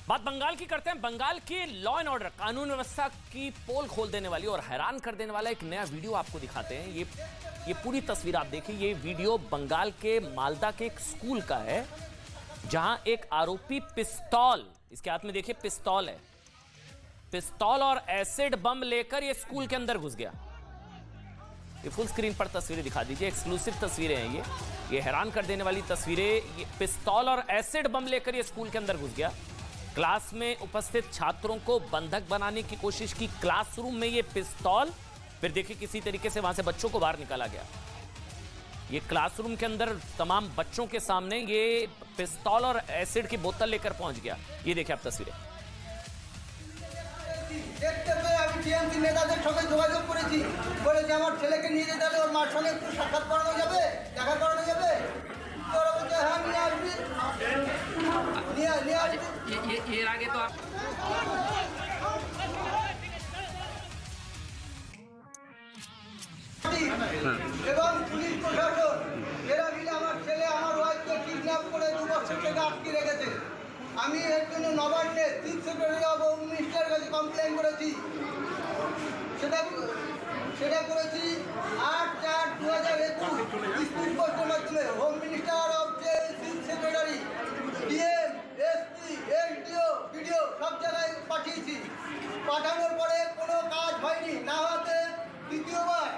बात बंगाल की करते हैं। बंगाल की लॉ एंड ऑर्डर, कानून व्यवस्था की पोल खोल देने वाली और हैरान कर देने वाला एक नया वीडियो आपको दिखाते हैं। ये पूरी तस्वीर आप देखिए। ये वीडियो बंगाल के मालदा के एक स्कूल का है, जहां एक आरोपी पिस्तौल, इसके हाथ में देखिए पिस्तौल है, पिस्तौल और एसिड बम लेकर ये स्कूल के अंदर घुस गया। ये फुल स्क्रीन पर तस्वीरें दिखा दीजिए, एक्सक्लूसिव तस्वीरें हैं ये हैरान कर देने वाली तस्वीरें। ये पिस्तौल और एसिड बम लेकर ये स्कूल के अंदर घुस गया। क्लास में उपस्थित छात्रों को बंधक बनाने की कोशिश की। क्लासरूम में ये पिस्तौल, फिर देखिए किसी तरीके से वहां से बच्चों को बाहर निकाला गया। ये क्लासरूम के अंदर तमाम बच्चों के सामने ये पिस्तौल और एसिड की बोतल लेकर पहुंच गया। ये देखिए आप तस्वीरें। দেখতে পেয়ে আমি টিএমসি নেতাদের সঙ্গে যোগাযোগ করেছি, বলেছি আমার ছেলেকে নিয়ে যেতে হলে ওর মার সঙ্গে একটু সাক্ষাৎ করানো যাবে, দেখা করানো যাবে। ওরা বলছে হ্যাঁ নিয়ে আসবি, নিয়ে আসবি। এর আগে তো এবং পুলিশ প্রশাসন এরা মিলে আমার ছেলে আমার ওয়াইফকে কিডন্যাপ করে 2 বছর থেকে আটকে রেখেছে। আমি এর জন্য নবান্নে চিফ সেক্রেটারি অফ হোম মিনিস্টারের কাছে কমপ্লেন করেছি। সেটা করেছি 8/4/2021 স্পিড পোস্টের মাধ্যমে। হোম মিনিস্টার অফ যে chief secretary, DM, SP, SDO, BDO সব জায়গায় পাঠিয়েছি। পাঠানোর পরে কোনো কাজ হয়নি, না হতে দ্বিতীয়বার।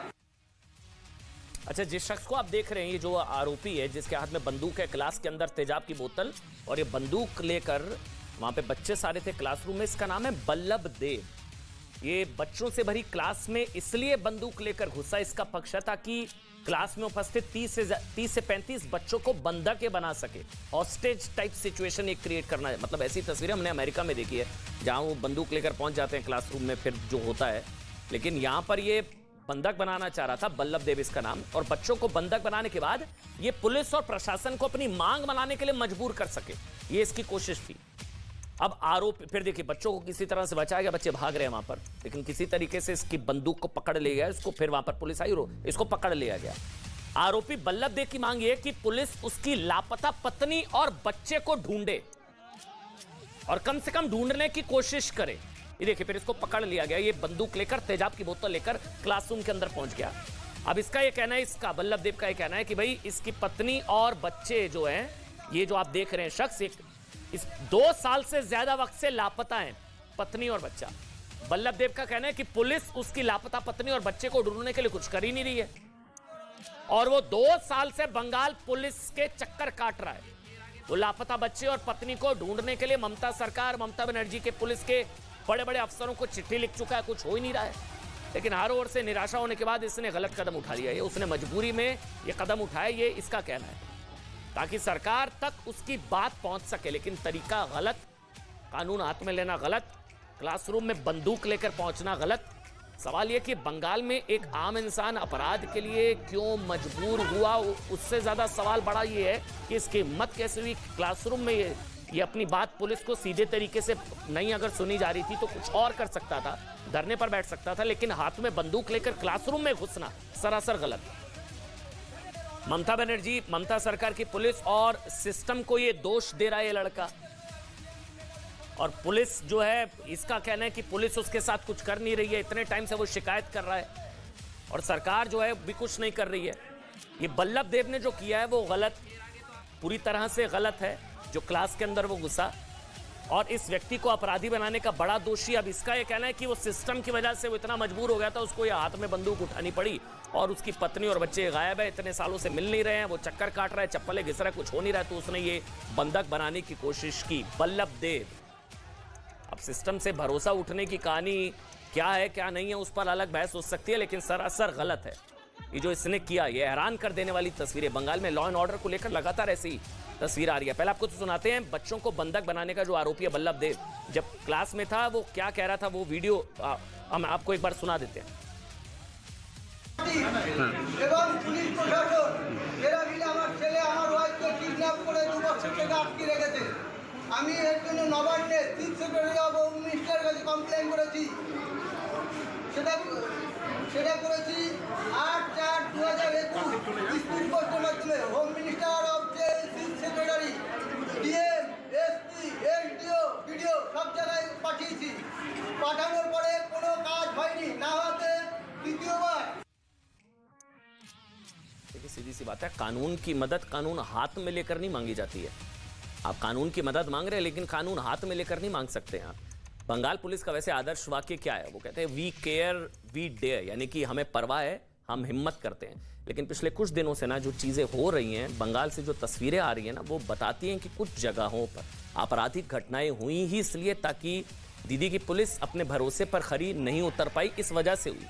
अच्छा, जिस शख्स को आप देख रहे हैं, ये जो आरोपी है जिसके हाथ में बंदूक है, क्लास के अंदर तेजाब की बोतल और ये बंदूक लेकर वहां पे बच्चे सारे थे क्लासरूम में। इसका नाम है बल्लभ देव। ये बच्चों से भरी क्लास में इसलिए बंदूक लेकर घुसा, इसका पक्ष है ताकि क्लास में उपस्थित 30 से 35 बच्चों को बंधक बना सके। हॉस्टेज टाइप सिचुएशन एक क्रिएट करना है। मतलब ऐसी तस्वीरें हमने अमेरिका में देखी है, जहां वो बंदूक लेकर पहुंच जाते हैं क्लासरूम में, फिर जो होता है। लेकिन यहां पर ये बंधक बनाना चाह रहा था, बल्लभ देव इसका नाम, और बच्चों को बंधक बनाने के बाद ये पुलिस और प्रशासन को अपनी मांग बनाने के लिए मजबूर कर सके, ये इसकी कोशिश थी। अब आरोप, फिर देखिए बच्चों को किसी तरह से बचाया गया, बच्चे भाग रहे हैं वहां पर, लेकिन किसी तरीके से इसकी बंदूक को पकड़ लिया गया। इसको फिर वहां पर पुलिस आई, इसको पकड़ लिया गया। आरोपी बल्लभ देव की मांग यह कि पुलिस उसकी लापता पत्नी और बच्चे को ढूंढे और कम से कम ढूंढने की कोशिश करे। ये देखिए, फिर इसको पकड़ लिया गया। ये बंदूक लेकर, तेजाब की बोतल लेकर क्लासरूम के अंदर पहुंच गया। अब इसका ये कहना है, इसका बल्लभ देव का ये कहना है कि भाई इसकी पत्नी और बच्चे जो हैं, ये जो आप देख रहे हैं शख्स, इस 2 साल से ज्यादा वक्त से लापता हैं, पत्नी और बच्चा। बल्लभ देव का कहना है कि पुलिस उसकी लापता पत्नी और बच्चे को ढूंढने के लिए कुछ कर ही नहीं रही है, और वो 2 साल से बंगाल पुलिस के चक्कर काट रहा है। वो लापता बच्चे और पत्नी को ढूंढने के लिए ममता सरकार, ममता बनर्जी के पुलिस के बड़े बड़े अफसरों को चिट्ठी लिख चुका है, कुछ हो ही नहीं रहा है। लेकिन हर ओर से निराशा होने के बाद इसने गलत कदम उठा लिया है। उसने मजबूरी में ये कदम उठाया, ये इसका कहना है, ताकि सरकार तक उसकी बात पहुंच सके। लेकिन तरीका गलत, कानून हाथ में लेना गलत, क्लासरूम में बंदूक लेकर पहुंचना गलत। सवाल यह कि बंगाल में एक आम इंसान अपराध के लिए क्यों मजबूर हुआ, उससे ज्यादा सवाल बड़ा ये है कि इसकी हिम्मत कैसे हुई। क्लासरूम में ये अपनी बात पुलिस को सीधे तरीके से नहीं अगर सुनी जा रही थी तो कुछ और कर सकता था, धरने पर बैठ सकता था, लेकिन हाथ में बंदूक लेकर क्लासरूम में घुसना सरासर गलत। ममता बनर्जी, ममता सरकार की पुलिस और सिस्टम को ये दोष दे रहा है ये लड़का, और पुलिस जो है, इसका कहना है कि पुलिस उसके साथ कुछ कर नहीं रही है। इतने टाइम से वो शिकायत कर रहा है और सरकार जो है भी कुछ नहीं कर रही है। ये बल्लभ देव ने जो किया है वो गलत, पूरी तरह से गलत है। जो क्लास के अंदर वो घुसा और इस व्यक्ति को अपराधी बनाने का बड़ा दोषी। अब इसका ये कहना है कि वो सिस्टम की वजह से वो इतना मजबूर हो गया था, उसको ये हाथ में बंदूक उठानी पड़ी, और उसकी पत्नी और बच्चे गायब है, इतने सालों से मिल नहीं रहे हैं, वो चक्कर काट रहा है, चप्पलें घिस रहा है, कुछ हो नहीं रहा है, तो उसने ये बंधक बनाने की कोशिश की। बल्लभ देव, अब सिस्टम से भरोसा उठने की कहानी क्या है क्या नहीं है, उस पर अलग बहस हो सकती है, लेकिन सरासर गलत है ये जो इसने किया। ये हैरान कर देने वाली तस्वीरें। बंगाल में लॉ एंड ऑर्डर को लेकर लगातार ऐसी तस्वीर आ रही है। पहले आपको तो सुनाते हैं बच्चों को बंधक बनाने का जो आरोपी है बल्लभ देव, जब क्लास में था वो क्या कह रहा था, वो वीडियो हम आपको एक बार सुना देते हैं। এবং পুলিশ প্রশাসন এরা মিলে আমার ছেলে আমার ওয়াইফকে কিডন্যাপ করে 2 বছর থেকে আটকে রেখেছে। আমি এর জন্য নবান্নে চিফ সেক্রেটারি অফ হোম মিনিস্টারের কাছে কমপ্লেন করেছি। সেটা করেছি 8/4/2021 স্পিড পোস্টের মাধ্যমে। হোম মিনিস্টার অফ যে chief secretary, DM, SP, SDO, BDO দ্বিতীয়বার। देखिए सीधी सी बात है, कानून की मदद कानून हाथ में लेकर नहीं मांगी जाती है। आप कानून की मदद मांग रहे हैं लेकिन कानून हाथ में लेकर नहीं मांग सकते हैं आप। बंगाल पुलिस का वैसे आदर्श वाक्य क्या है? वो कहते हैं वी केयर वी डेयर, यानी कि हमें परवाह है, हम हिम्मत करते हैं। लेकिन पिछले कुछ दिनों से ना जो चीजें हो रही हैं, बंगाल से जो तस्वीरें आ रही हैं ना, वो बताती हैं कि कुछ जगहों पर आपराधिक घटनाएं हुई ही इसलिए ताकि दीदी की पुलिस अपने भरोसे पर खरी नहीं उतर पाई, इस वजह से हुई।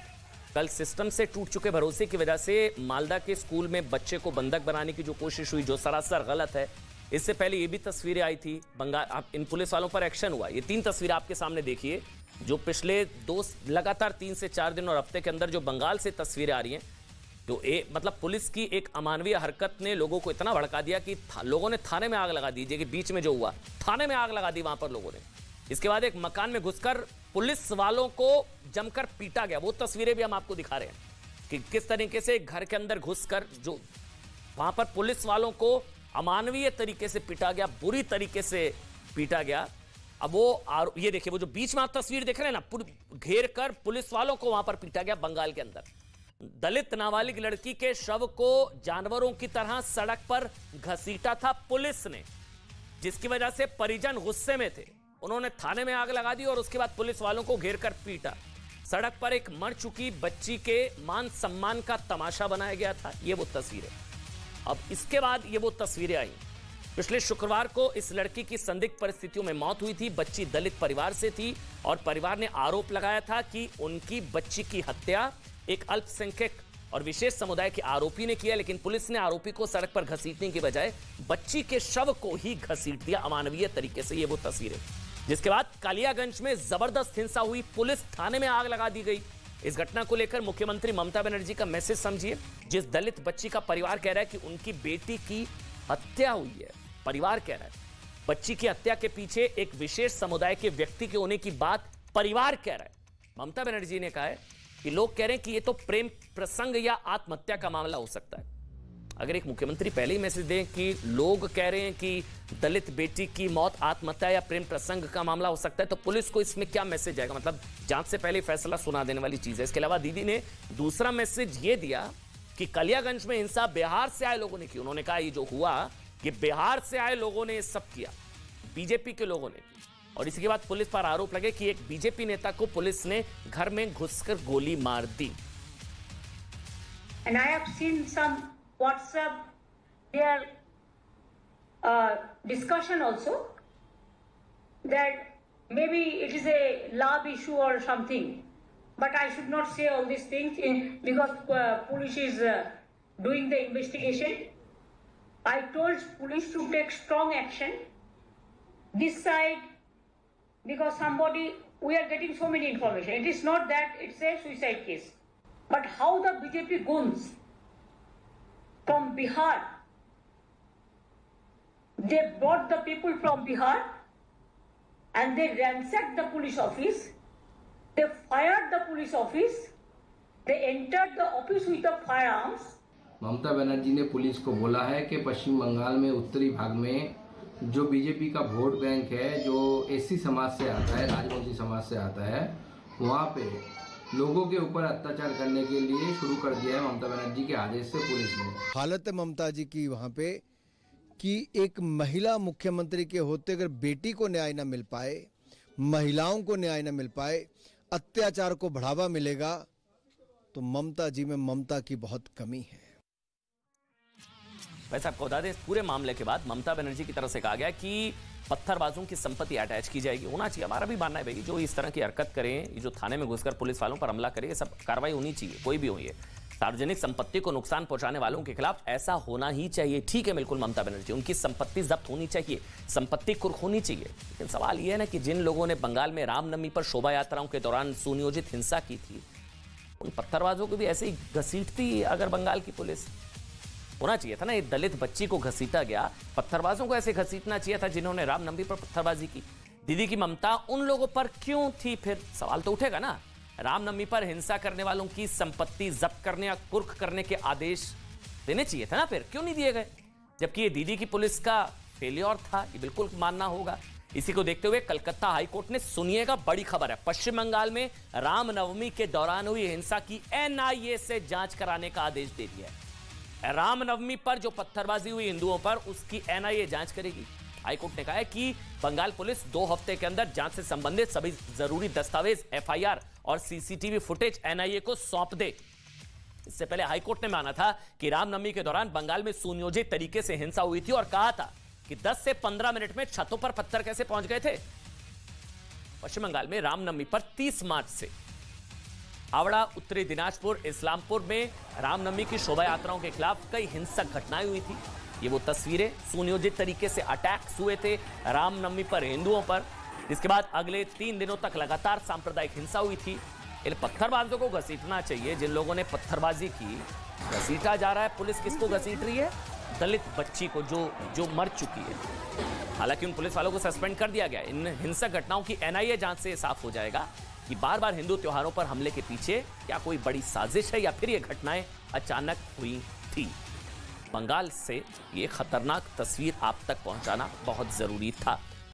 कल सिस्टम से टूट चुके भरोसे की वजह से मालदा के स्कूल में बच्चे को बंधक बनाने की जो कोशिश हुई, जो सरासर गलत है। इससे पहले ये भी तस्वीरें आई थी बंगाल, आप इन पुलिस वालों पर एक्शन हुआ। ये 3 तस्वीरें आपके सामने देखिए, जो पिछले लगातार 3 से 4 दिन और हफ्ते के अंदर जो बंगाल से तस्वीरें आ रही हैं। तो मतलब पुलिस की एक अमानवीय हरकत ने लोगों को इतना भड़का दिया कि लोगों ने थाने में आग लगा दी। कि बीच में जो हुआ, थाने में आग लगा दी वहां पर लोगों ने। इसके बाद एक मकान में घुसकर पुलिस वालों को जमकर पीटा गया। वो तस्वीरें भी हम आपको दिखा रहे हैं कि किस तरीके से घर के अंदर घुसकर जो वहां पर पुलिस वालों को अमानवीय तरीके से पीटा गया, बुरी तरीके से पीटा गया। अब वो ये देखिए, वो जो बीच में आप तस्वीर देख रहे हैं ना, घेर कर पुलिस वालों को वहां पर पीटा गया बंगाल के अंदर। दलित नाबालिग लड़की के शव को जानवरों की तरह सड़क पर घसीटा था पुलिस ने, जिसकी वजह से परिजन गुस्से में थे। उन्होंने थाने में आग लगा दी और उसके बाद पुलिस वालों को घेर कर पीटा। सड़क पर एक मर चुकी बच्ची के मान सम्मान का तमाशा बनाया गया था। ये वो तस्वीरें। अब इसके बाद ये वो तस्वीरें आई। पिछले शुक्रवार को इस लड़की की संदिग्ध परिस्थितियों में मौत हुई थी। बच्ची दलित परिवार से थी और परिवार ने आरोप लगाया था कि उनकी बच्ची की हत्या एक अल्पसंख्यक और विशेष समुदाय के आरोपी ने किया। लेकिन पुलिस ने आरोपी को सड़क पर घसीटने की बजाय बच्ची के शव को ही घसीट दिया अमानवीय तरीके से। ये वो तस्वीरें, जिसके बाद कालियागंज में जबरदस्त हिंसा हुई, पुलिस थाने में आग लगा दी गई। इस घटना को लेकर मुख्यमंत्री ममता बनर्जी का मैसेज समझिए। जिस दलित बच्ची का परिवार कह रहा है कि उनकी बेटी की हत्या हुई है, परिवार कह रहा है, बच्ची की हत्या के पीछे एक विशेष समुदाय के व्यक्ति के होने की बात परिवार कह रहा है। ममता बनर्जी ने कहा है कि लोग कह रहे हैं कि ये तो प्रेम प्रसंग या आत्महत्या का मामला हो सकता है। अगर एक मुख्यमंत्री पहले ही मैसेज दें कि लोग कह रहे हैं कि दलित बेटी की मौत आत्महत्या या प्रेम प्रसंग का मामला हो सकता है, तो पुलिस को इसमें क्या मैसेज आएगा? मतलब जांच से पहले फैसला सुना देने वाली चीज है। इसके अलावा दीदी ने दूसरा मैसेज ये दिया कि कालियागंज में हिंसा बिहार से आए लोगों ने की। उन्होंने कहा ये जो हुआ कि बिहार से आए लोगों ने सब किया, बीजेपी के लोगों ने की। और इसके बाद पुलिस पर आरोप लगे कि एक बीजेपी नेता को पुलिस ने घर में घुसकर गोली मार दी। And I have seen some WhatsApp their discussion also that maybe it is a love issue or something, but I should not say all these things because police is doing the investigation. I told police to take strong action this side because we are getting so many information. It is not that it's a suicide case, but how the BJP goons from Bihar, they brought the people from Bihar and they ransacked the police office, they fired the police office, they entered the office with the firearms. Mamata Banerjee ने police को बोला है कि पश्चिम बंगाल में उत्तरी भाग में जो बीजेपी का वोट बैंक है, जो एससी समाज से आता है, राजवंशी समाज से आता है, वहाँ पे लोगों के ऊपर अत्याचार करने के लिए शुरू कर दिया है ममता बनर्जी के आदेश से पुलिस ने। हालत है ममता जी की वहाँ पे कि एक महिला मुख्यमंत्री के होते अगर बेटी को न्याय न मिल पाए, महिलाओं को न्याय न मिल पाए, अत्याचार को बढ़ावा मिलेगा, तो ममता जी में ममता की बहुत कमी है। वैसे आपको बता दें, इस पूरे मामले के बाद ममता बनर्जी की तरफ से कहा गया कि पत्थरबाजों की संपत्ति अटैच की जाएगी। होना चाहिए, हमारा भी मानना है भाई, जो इस तरह की हरकत करें, जो थाने में घुसकर पुलिस वालों पर हमला करे, ये सब कार्रवाई होनी चाहिए, कोई भी हो। ये सार्वजनिक संपत्ति को नुकसान पहुंचाने वालों के खिलाफ ऐसा होना ही चाहिए। ठीक है, बिल्कुल ममता बनर्जी, उनकी संपत्ति जब्त होनी चाहिए, संपत्ति कुर्क होनी चाहिए। लेकिन सवाल यह है ना कि जिन लोगों ने बंगाल में रामनवमी पर शोभा यात्राओं के दौरान सुनियोजित हिंसा की थी, उन पत्थरबाजों को भी ऐसे ही घसीटती अगर बंगाल की पुलिस, होना चाहिए था ना। एक दलित बच्ची को घसीटा गया, पत्थरबाजों को ऐसे घसीटना चाहिए था जिन्होंने रामनवमी पर पत्थरबाजी की। दीदी की ममता उन लोगों पर क्यों थी? फिर सवाल तो उठेगा ना। रामनवमी पर हिंसा करने वालों की संपत्ति जब्त करने या कुर्क करने के आदेश देने चाहिए था ना, फिर क्यों नहीं दिए गए? जबकि ये दीदी की पुलिस का फेलियर था, ये बिल्कुल मानना होगा। इसी को देखते हुए कलकत्ता हाईकोर्ट ने, सुनिएगा बड़ी खबर है, पश्चिम बंगाल में रामनवमी के दौरान हुई हिंसा की एनआईए से जांच कराने का आदेश दे दिया है। रामनवमी पर जो पत्थरबाजी हुई हिंदुओं पर, उसकी एनआईए जांच करेगी। हाईकोर्ट ने कहा है कि बंगाल पुलिस 2 हफ्ते के अंदर जांच से संबंधित सभी जरूरी दस्तावेज, एफआईआर और सीसीटीवी फुटेज एनआईए को सौंप दे। इससे पहले हाईकोर्ट ने माना था कि रामनवमी के दौरान बंगाल में सुनियोजित तरीके से हिंसा हुई थी और कहा था कि 10 से 15 मिनट में छतों पर पत्थर कैसे पहुंच गए थे। पश्चिम बंगाल में रामनवमी पर 30 मार्च से हावड़ा, उत्तरी दिनाजपुर, इस्लामपुर में रामनवमी की शोभा यात्राओं के खिलाफ कई हिंसक घटनाएं हुई थी। ये वो तस्वीरें, सुनियोजित तरीके से अटैक्स हुए थे रामनवमी पर हिंदुओं पर। इसके बाद अगले 3 दिनों तक लगातार सांप्रदायिक हिंसा हुई थी। इन पत्थरबाजों को घसीटना चाहिए, जिन लोगों ने पत्थरबाजी की, घसीटा जा रहा है। पुलिस किसको घसीट रही है? दलित बच्ची को, जो मर चुकी है। हालांकि उन पुलिस वालों को सस्पेंड कर दिया गया। इन हिंसक घटनाओं की एनआईए जांच से साफ हो जाएगा कि बार बार हिंदू त्योहारों पर हमले के पीछे क्या कोई बड़ी साजिश है या फिर ये घटनाएं अचानक हुई थी। बंगाल से ये खतरनाक तस्वीर आप तक पहुंचाना बहुत जरूरी था।